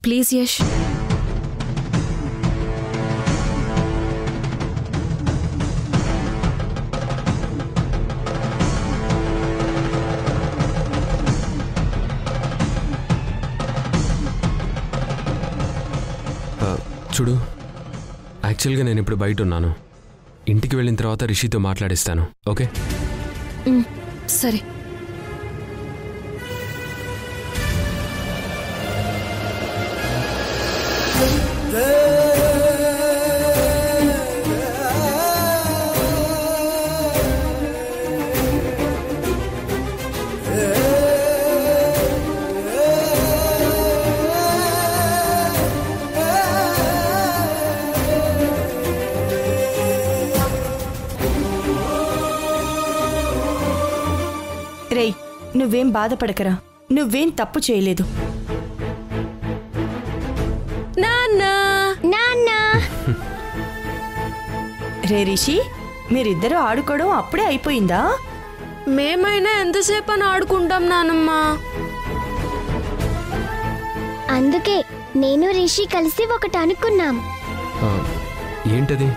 Please Yash. చూడు, యాక్చువల్గా నేను ఇప్పుడు బయట ఉన్నాను. ఇంటికి వెళ్ళిన తర్వాత రిషితో మాట్లాడిస్తాను. ఓకే? సరే. రేయ్, నువ్వేం బాధపడకరా. నువ్వేం తప్పు చేయలేదు. రే రిషి, మీరిద్దరూ ఆడుకోవడం అప్పుడే అయిపోయిందా? మేమైనా ఎంతసేపు అని ఆడుకుంటాం నానమ్మ. అందుకే నేను రిషి కలిసి ఒకటి అనుకున్నాం. ఏంటది?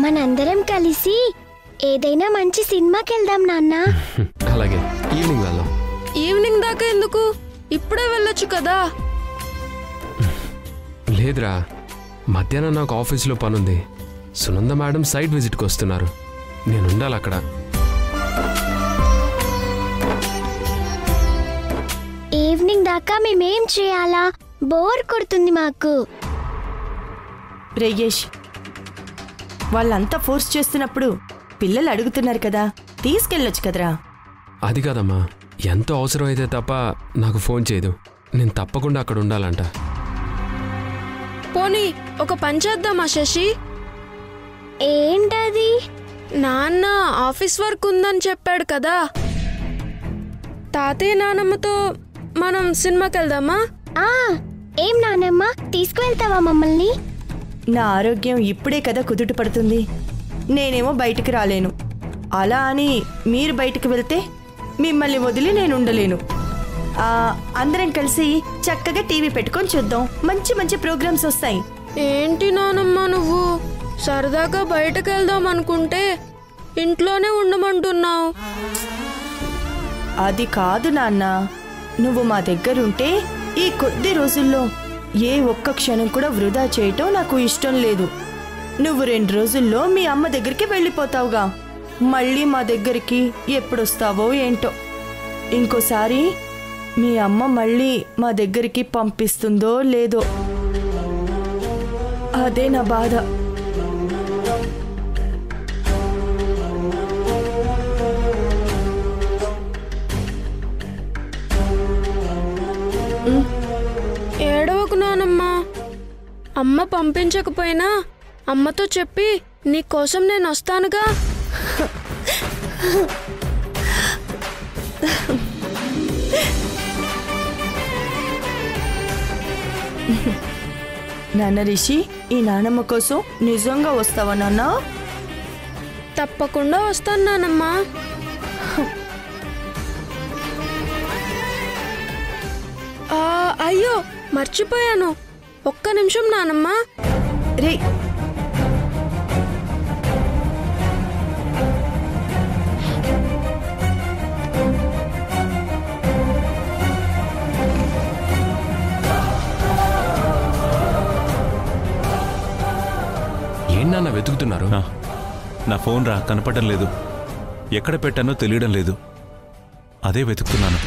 మనందరం కలిసి ఏదైనా మంచి సినిమాకి వెళ్దాం నాన్న. అలాగే, ఈవినింగ్ వెళ్దాం. ఈవినింగ్ దాకా ఎందుకు? ఇప్పుడే వెళ్ళొచ్చు కదా. లేదురా, మధ్యాహ్నం నాకు ఆఫీస్లో పనుంది. సునంద మేడం సైట్ విజిట్కి వస్తున్నారు. నేను ఉండాలి అక్కడ. ఈవినింగ్ దాకా మేమేం చేయాలా? బోర్ కొడుతుంది మాకు. రేయేష్, వాళ్ళంతా ఫోర్స్ చేస్తున్నప్పుడు పిల్లలు అడుగుతున్నారు కదా, తీసుకెళ్ళొచ్చు కదరా. అది కాదమ్మా, ఎంతో అవసరం అయితే తప్ప నాకు ఫోన్ చేయదు. నేను తప్పకుండా అక్కడ ఉండాలంట. పోనీ ఒక పని చేద్దామా శశి? ఏంటది? నాన్న ఆఫీస్ వర్క్ ఉందని చెప్పాడు కదా, తాతయ్య నానమ్మతో మనం సినిమాకి వెళ్దామా? ఏం నానమ్మ, తీసుకువెళ్తావా మమ్మల్ని? నా ఆరోగ్యం ఇప్పుడే కదా కుదుట పడుతుంది. నేనేమో బయటికి రాలేను. అలా అని మీరు బయటికి వెళ్తే మిమ్మల్ని వదిలి నేను ఉండలేను. అందరం కలిసి చక్కగా టీవీ పెట్టుకొని చూద్దాం. మంచి మంచి ప్రోగ్రామ్స్ వస్తాయి. ఏంటి నానమ్మ నువ్వు సరదాగా బయటకు వెళ్దాం అనుకుంటే ఇంట్లోనే ఉండమంటున్నావు. అది కాదు నాన్న, నువ్వు మా దగ్గరుంటే ఈ కొద్ది రోజుల్లో ఏ ఒక్క క్షణం కూడా వృధా చేయటం నాకు ఇష్టం లేదు. నువ్వు 2 రోజుల్లో మీ అమ్మ దగ్గరికి వెళ్ళిపోతావుగా. మళ్ళీ మా దగ్గరికి ఎప్పుడొస్తావో ఏంటో. ఇంకోసారి మీ అమ్మ మళ్ళీ మా దగ్గరికి పంపిస్తుందో లేదో, అదే నా బాధ. ఏడవకు నానమ్మ. అమ్మ పంపించకపోయినా అమ్మతో చెప్పి నీకోసం నేను వస్తానుగా. నాన్న రిషి, ఈ నానమ్మ కోసం నిజంగా వస్తావా నాన్న? తప్పకుండా వస్తాను నానమ్మ. అయ్యో మర్చిపోయాను, ఒక్క నిమిషం నానమ్మ. రే, ఏంటన్నా వెతుకుతున్నారు? నా ఫోన్ రా, కనపడడం లేదు. ఎక్కడ పెట్టానో తెలియడం లేదు. అదే వెతుకుతున్నాను.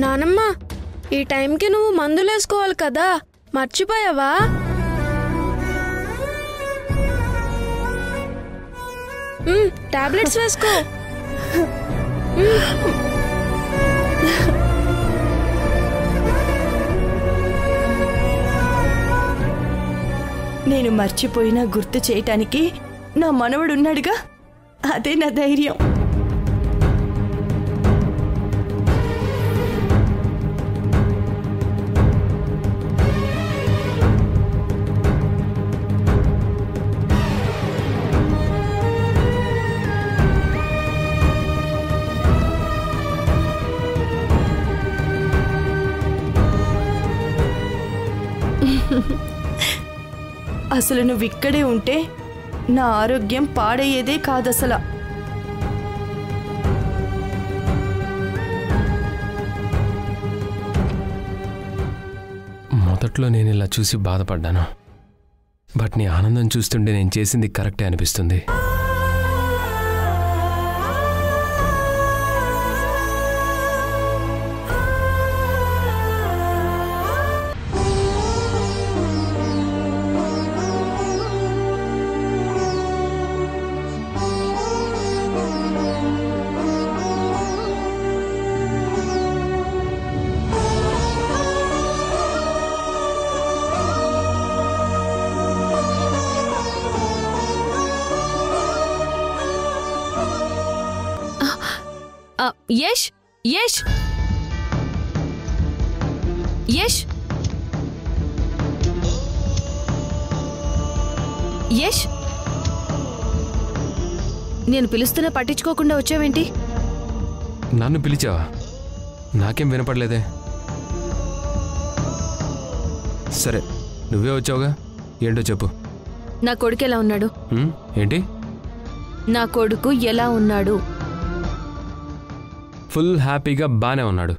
నానమ్మ, ఈ టైంకి నువ్వు మందులేసుకోవాలి కదా, మర్చిపోయావా? టాబ్లెట్స్ వేసుకో. నేను మర్చిపోయినా గుర్తు చేయటానికి నా మనవడున్నాడుగా, అదే నా ధైర్యం. అసలు నువ్వు ఇక్కడే ఉంటే నా ఆరోగ్యం పాడయ్యేదే కాదసలు. మొదట్లో నేను ఇలా చూసి బాధపడ్డాను, బట్ నీ ఆనందం చూస్తుంటే నేను చేసింది కరెక్టే అనిపిస్తుంది. యష్ యష్ యష్ యష్, నేను పిలుస్తున్నా పట్టించుకోకుండా వచ్చావేంటి? నన్ను పిలిచావా? నాకేం వినపడలేదే. సరే, నువ్వే వచ్చావుగా, ఏంటో చెప్పు. నా కొడుకు ఎలా ఉన్నాడు? ఏంటి? నా కొడుకు ఎలా ఉన్నాడు? ఫుల్ హ్యాపీగా బానే ఉన్నాడు.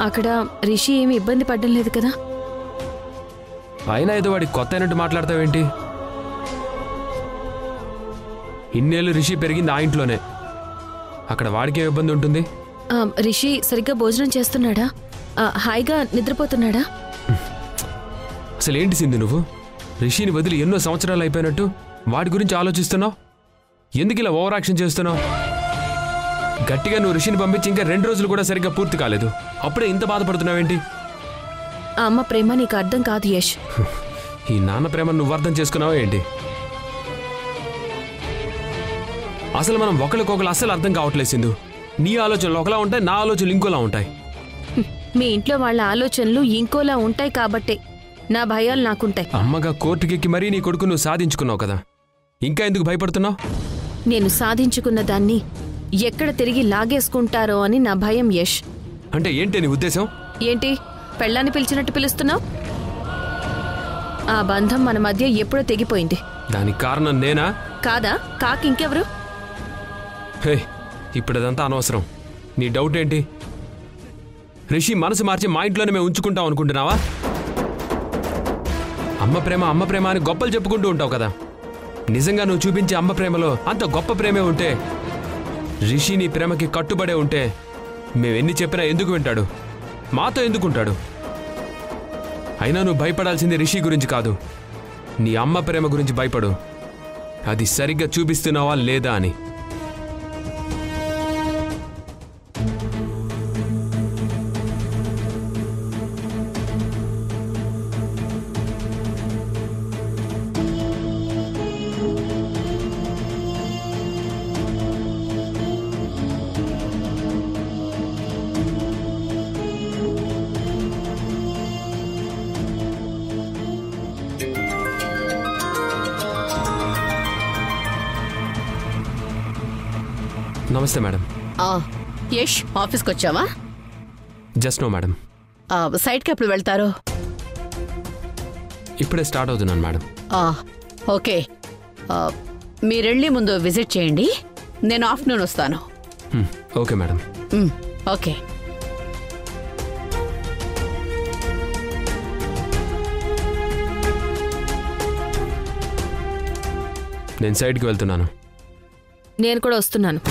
అక్కడ రిషి ఏమి ఇబ్బంది పడ్డం లేదు కదా? అయినా ఏదో వాడికి కొత్త అయినట్టు మాట్లాడతావేంటి? ఇన్నేళ్ళు రిషి పెరిగింది ఆ ఇంట్లోనే, అక్కడ వాడికే ఇబ్బంది ఉంటుంది? రిషి సరిగ్గా భోజనం చేస్తున్నాడా? హాయిగా నిద్రపోతున్నాడా? అసలు ఏంటి సింధు నువ్వు? రిషిని వదిలి ఎన్నో సంవత్సరాలు అయిపోయినట్టు వాడి గురించి ఆలోచిస్తున్నావు. ఎందుకు ఇలా ఓవర్ యాక్షన్ చేస్తున్నావు? గట్టిగా నువ్వు రిషిని పంపించి ఇంకా 2 రోజులు కూడా సరిగ్గా పూర్తి కాలేదు, అప్పుడే ఇంత బాధపడుతున్నావేంటి? ఆ అమ్మ ప్రేమ నీకు అర్థం కాదు యష్. ఈ నాన్న ప్రేమ నువ్వు అర్థం చేసుకున్నావా ఏంటి? అసలు మనం ఒకరికొకరు అస్సలు అర్థం కావట్లేదు సింధు. నీ ఆలోచనలు ఒకలా ఉంటాయి, నా ఆలోచనలు ఇంకోలా ఉంటాయి. మీ ఇంట్లో వాళ్ళ ఆలోచనలు ఇంకోలా ఉంటాయి కాబట్టే నా భయాలు నాకుంటాయి. అమ్మగా కోర్టుకెక్కి మరీ నీ కొడుకు నువ్వు సాధించుకున్నావు కదా, ఇంకా ఎందుకు భయపడుతున్నావు? నేను సాధించుకున్న దాన్ని ఎక్కడ తిరిగి లాగేసుకుంటారో అని నా భయం యష్. అంటే ఏంటి నీ ఉద్దేశం? ఏంటి పెళ్ళాన్ని పిలిచినట్టు పిలుస్తున్నావు? ఆ బంధం మన మధ్య ఎప్పుడో తెగిపోయింది. దానికి కారణం నేనా? కాదా? ఇంకెవరు? హే, ఇప్పుడదంతా అనవసరం. నీ డౌట్ ఏంటి? రిషి మనసు మార్చి మా ఇంట్లోనే మేము ఉంచుకుంటాం అనుకుంటున్నావా? అమ్మ ప్రేమ అని గొప్పలు చెప్పుకుంటూ ఉంటావు కదా. నిజంగా నువ్వు చూపించే అమ్మ ప్రేమలో అంత గొప్ప ప్రేమే ఉంటే, రిషి నీ ప్రేమకి కట్టుబడే ఉంటే, మేమెన్ని చెప్పినా ఎందుకు వింటాడు? మాతో ఎందుకుంటాడు? అయినా నువ్వు భయపడాల్సింది రిషి గురించి కాదు, నీ అమ్మ ప్రేమ గురించి భయపడు. అది సరిగ్గా చూపిస్తున్నావా లేదా అని. నమస్తే మేడం. యష్, ఆఫీస్కి వచ్చావా? Just now madam. సైట్కి ఎప్పుడు వెళ్తారు? ఇప్పుడే స్టార్ట్ అవుతున్నాను మేడం. ఓకే, మీరెళ్ళి ముందు విజిట్ చేయండి, నేను ఆఫ్టర్నూన్ వస్తాను. Okay madam. ఓకే. నేను సైడ్కి వెళ్తున్నాను. నేను కూడా వస్తున్నాను.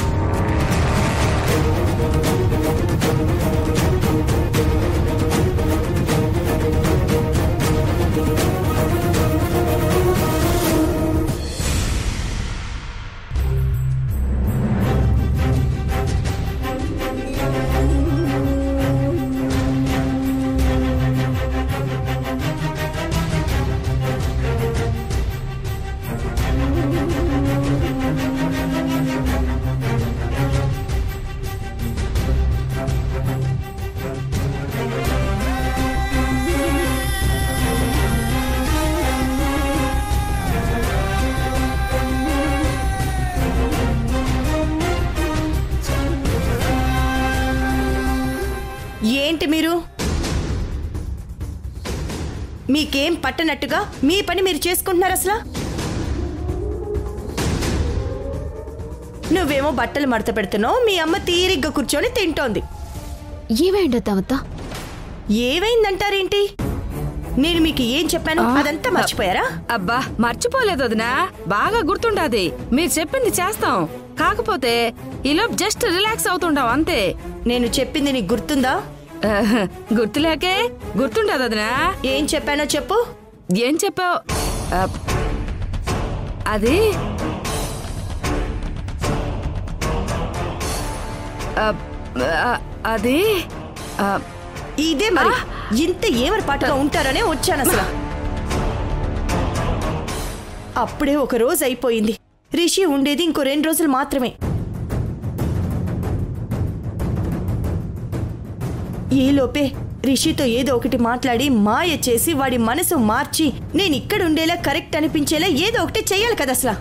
మీకేం పట్టనట్టుగా మీ పని మీరు చేసుకుంటున్నారు అసలు. నువ్వేమో బట్టలు మడత పెడుతున్నావు, మీ అమ్మ తీరిగ్గా కూర్చొని తింటోంది. ఏమైంది అత్తమ్మ? ఏమైందంటారేంటి? నేను మీకు ఏం చెప్పాను అదంతా మర్చిపోయారా? అబ్బా మర్చిపోలేదు వదినా, బాగా గుర్తుండాది. మీరు చెప్పింది చేస్తాం, కాకపోతే ఈలోపు జస్ట్ రిలాక్స్ అవుతుండాం అంతే. నేను చెప్పింది నీకు గుర్తుందా? గుర్తులేకే గుర్తుండదు వదినా. ఏం చెప్పానో చెప్పు. ఏం చెప్పావు? అది అది ఇదే మరి. ఇంత ఏమరి పాటగా ఉంటారనే వచ్చాను అసలు. అప్పుడే ఒక రోజు అయిపోయింది. రిషి ఉండేది ఇంకో 2 రోజులు మాత్రమే. ఈలోపే రిషితో ఏదో ఒకటి మాట్లాడి మాయ చేసి వాడి మనసు మార్చి నేను ఇక్కడ ఉండేలా కరెక్ట్ అనిపించేలా ఏదో ఒకటి చెయ్యాలి కదా అసలు.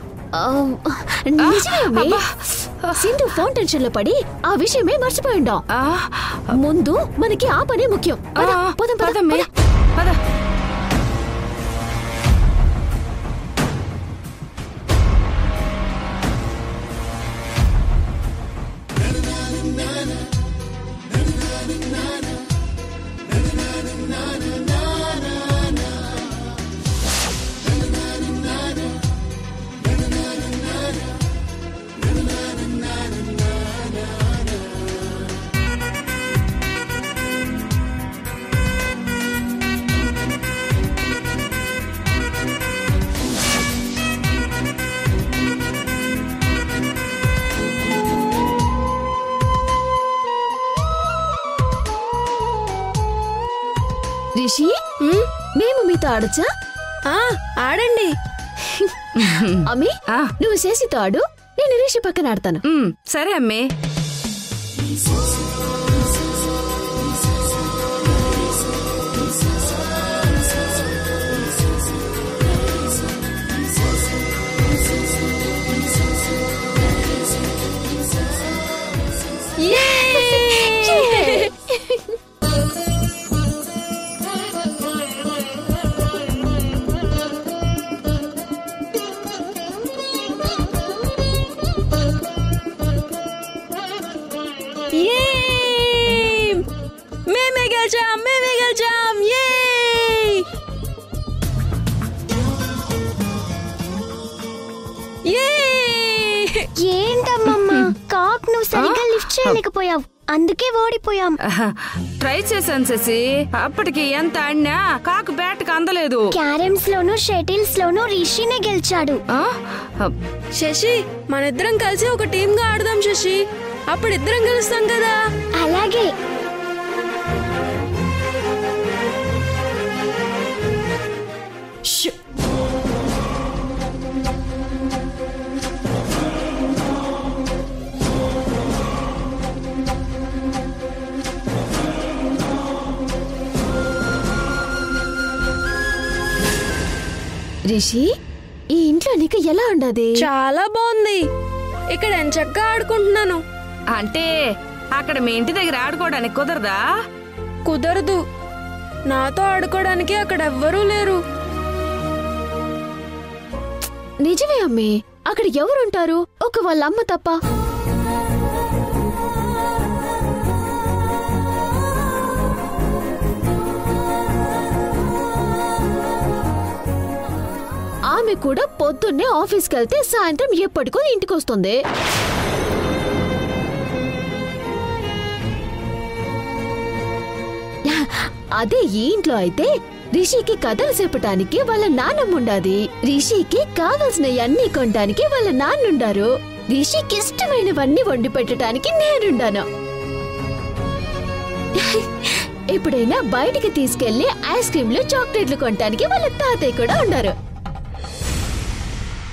సింధు ఫోన్ టెన్షన్ లో పడి ఆ విషయమే మర్చిపోయిండాం. ముందు మనకి ఆ పనే ముఖ్యం. రిషి, మేము మీతో ఆడొచ్చా? ఆడండి. అమ్మి, నువ్వు శశితో ఆడు, నేను రిషి పక్కన ఆడతాను. సరే అమ్మే. ఏంటమ్మమ్మా, కాక్ నువ్వు సరిగ్గా లిఫ్ట్ చేయలేకపోయావు, అందుకే ఓడిపోయాం. ట్రై చేశాను శశి, అప్పటికి ఎంత ఆడినా కాకు బ్యాట్ కి అందలేదు. క్యారమ్స్ లోను షటిల్స్ లోను రిషినే గెలిచాడు. శశి, మనిద్దరం కలిసి ఒక టీమ్ గా ఆడదాం శశి, అప్పుడు ఇద్దరం గెలుస్తాం కదా. అలాగే. రిషి, ఈ ఇంట్లో నీకు ఎలా ఉండదు? చాలా బాగుంది, ఇక్కడ ఎంచక్కా ఆడుకుంటున్నాను. అంటే అక్కడ మీ ఇంటి దగ్గర ఆడుకోవడానికి కుదరదా? కుదరదు, నాతో ఆడుకోవడానికి అక్కడ ఎవ్వరూ లేరు. నిజమే అమ్మే, అక్కడ ఎవరుంటారు? ఒక వాళ్ళ అమ్మ తప్ప. ఆమె కూడా పొద్దున్నే ఆఫీస్కి వెళ్తే సాయంత్రం ఎప్పటికో ఇంటికి వస్తుంది. అదే ఈ ఇంట్లో అయితే రిషికి కథలు చెప్పటానికి వాళ్ళ నాన్నమ్మ ఉండాది, రిషికి కావలసిన అన్ని కొనడానికి వాళ్ళ నాన్నుండారు, రిషికి ఇష్టమైనవన్నీ వండి పెట్టడానికి నేనుండాను. ఎప్పుడైనా బయటికి తీసుకెళ్లి ఐస్ క్రీంలు చాక్లెట్లు కొనడానికి వాళ్ళ తాతయ్య కూడా ఉండారు.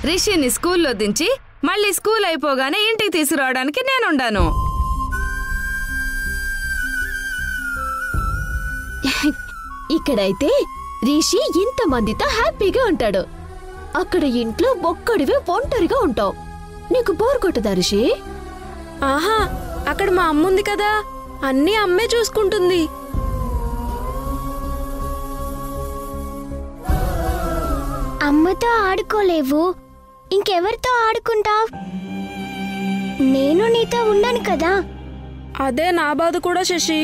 రిషిని స్కూల్లో దించి మళ్ళీ స్కూల్ అయిపోగానే ఇంటికి తీసుకురావడానికి నేనుండాను. ఇక్కడైతే రిషి ఇంతమందితో హ్యాపీగా ఉంటాడు, అక్కడ ఇంట్లో ఒక్కడివే ఒంటరిగా ఉంటావు. నీకు బోర్ కొట్టదా రిషి? ఆహా, అక్కడ మా అమ్మ ఉంది కదా, అన్నీ అమ్మే చూసుకుంటుంది. అమ్మతో ఆడుకోలేవు, ఇంకెవరితో ఆడుకుంటావ్? నేను నీతో ఉన్నాను కదా. అదే నా బాధ కూడా శశి.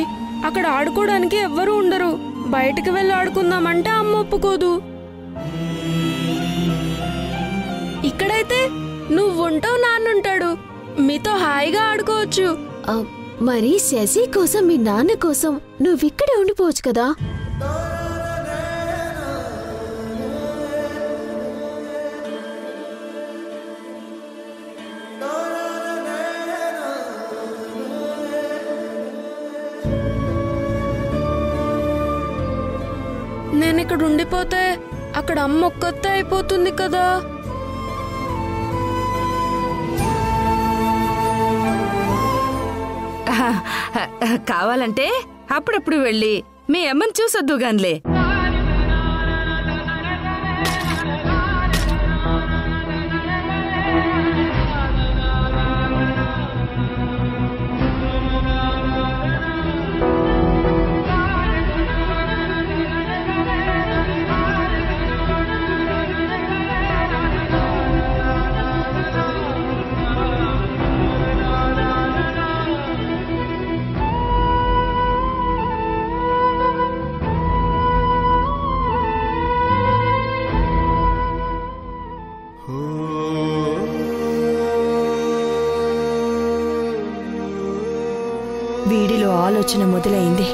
అక్కడ ఆడుకోవడానికి ఎవ్వరూ ఉండరు. బయటికి వెళ్ళి ఆడుకుందామంటే అమ్మ ఒప్పుకోదు. ఇక్కడైతే నువ్వుంటావు, నాన్నుంటాడు. మీతో హాయిగా ఆడుకోవచ్చు. మరి శశి కోసం మీ నాన్న కోసం నువ్విక్కడే ఉండిపోవచ్చు కదా. నేను ఇక్కడ ఉండిపోతే అక్కడ అమ్మ ఒక్కతే అయిపోతుంది కదా. కావాలంటే అప్పుడప్పుడు వెళ్ళి మీ అమ్మని చూసొద్దు గాన్లే. వీడిలో ఆలోచన మొదలైంది.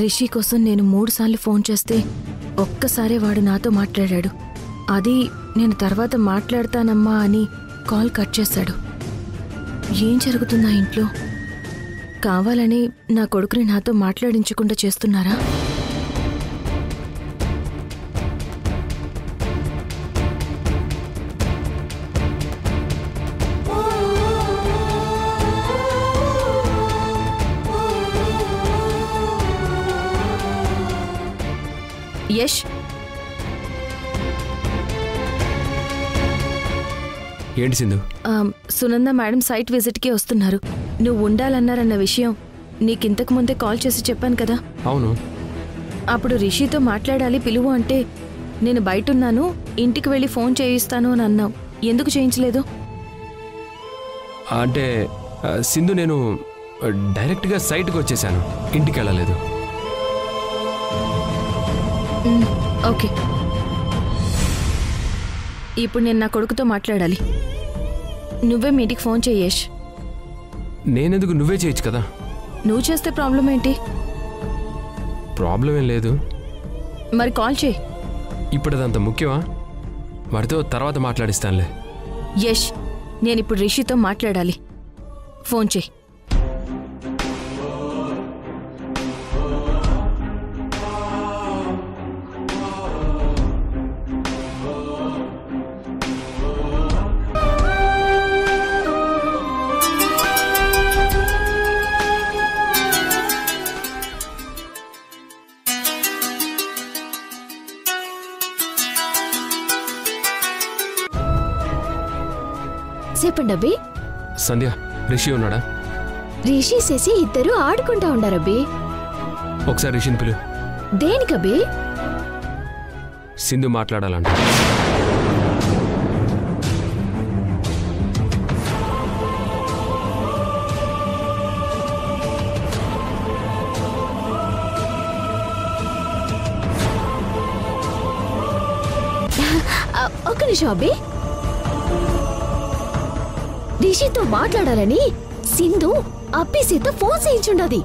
రిషి కోసం నేను 3 సార్లు ఫోన్ చేస్తే ఒక్కసారే వాడు నాతో మాట్లాడాడు. అది నేను తర్వాత మాట్లాడతానమ్మా అని కాల్ కట్ చేశాడు. ఏం జరుగుతుందా ఇంట్లో? కావాలని నా కొడుకుని నాతో మాట్లాడించకుండా చేస్తున్నారా? యష్, ఏంటి సింధు? సునంద మేడం సైట్ విజిట్కి వస్తున్నారు. నువ్వు ఉండాలన్నారన్న విషయం నీకింతకు ముందే కాల్ చేసి చెప్పాను కదా. అవును. అప్పుడు రిషితో మాట్లాడాలి పిలువు అంటే నేను బయటున్నాను, ఇంటికి వెళ్ళి ఫోన్ చేయిస్తాను అని అన్నావు. ఎందుకు చేయించలేదు? అంటే సింధు, నేను డైరెక్ట్గా సైట్కి వచ్చేసాను, ఇంటికి వెళ్ళలేదు. ఓకే, ఇప్పుడు నేను నా కొడుకుతో మాట్లాడాలి. నువ్వే మీ ఇంటికి ఫోన్ చెయ్యేష్. నేనెందుకు? నువ్వే చేయొచ్చు కదా. నువ్వు చేస్తే ప్రాబ్లం ఏంటి? ప్రాబ్లం ఏం లేదు. మరి కాల్ చేయి. ఇప్పుడు అదంత ముఖ్యమా? వాడితో తర్వాత మాట్లాడిస్తానులే. యష్, నేనిప్పుడు రిషితో మాట్లాడాలి. ఫోన్ చేయి. చెప్పండి అబ్బి. సంధ్య, రిషి ఉన్నాడా? రిషి శశి ఇద్దరు ఆడుకుంటా ఉండారబ్బి. ఒకసారి రిషిని పిలు. దేనికబ్బి? సింధు మాట్లాడాలంట. నిమిషం అబ్బి. రిషితో మాట్లాడాలని సింధు అబ్బి సీత ఫోన్ చేయించుండది.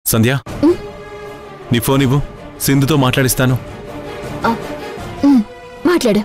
సంధ్య, నీ ఫోన్ ఇవ్వు, సింధుతో మాట్లాడిస్తాను. మాట్లాడు.